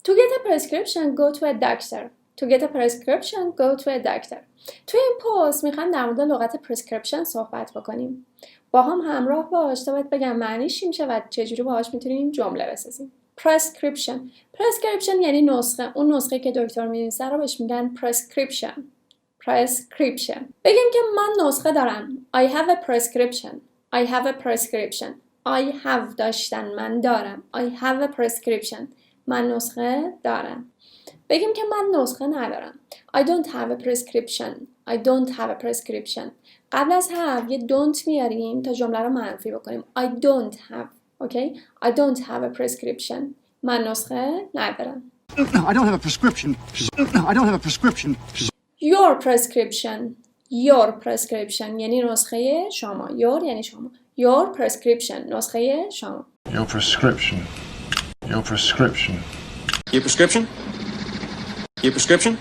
To get a prescription go to a doctor. To get a prescription go to a doctor. توی این پست میخوایم در مورد لغت prescription صحبت بکنیم. با هم همراه باش تا بهت بگم معنیش چی میشه و چجوری باهاش میتونیم جمله بسازیم. Prescription یعنی نسخه. اون نسخه که دکتر می‌نویسه رو بهش میگن prescription. بگیم که من نسخه دارم. I have a prescription. I have a prescription. I have داشتن من دارم. I have a prescription. من نسخه دارم. بگیم که من نسخه ندارم. I don't have a prescription. I don't have a prescription. قبل از have یه don't میاریم تا جمله رو منفی بکنیم. I don't have. Okay? I don't have a prescription. من نسخه ندارم. No, I don't have a prescription. No, I don't have a prescription. Your prescription. Your prescription یعنی نسخه شما. Your یعنی شما. Your prescription نسخه شما. Your prescription. Your prescription. Your prescription? Your prescription?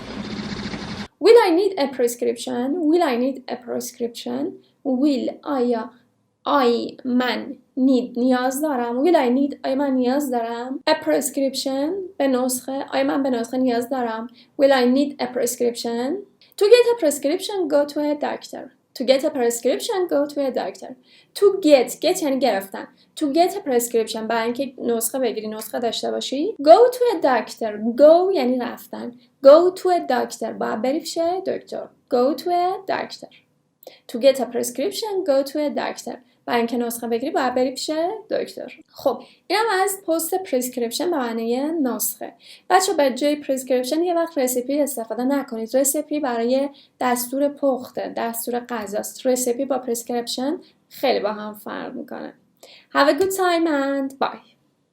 Will I need a prescription? Will I need a prescription? Will I من need نیاز دارم. Will I need آیا من نیاز دارم. A prescription به نسخه. آیا من به نسخه نیاز دارم. Will I need a prescription? To get a prescription go to a doctor. To get a prescription go to a doctor. To get یعنی گرفتن. To get a prescription برای اینکه نسخه بگیری نسخه داشته باشی. Go to a doctor. Go یعنی رفتن. Go to a doctor باید بری پیش دکتر. Go to a doctor. To get a prescription go to a doctor. برای اینکه نسخه بگیری باید بری پیش دکتر. خب اینم از پست پرسکریپشن به معنی نسخه. بچه به جای پرسکریپشن یه وقت رسیپی استفاده نکنید. رسیپی برای دستور پخته، دستور غذاست. رسیپی با پرسکریپشن خیلی با هم فرق میکنه. Have a good time and bye.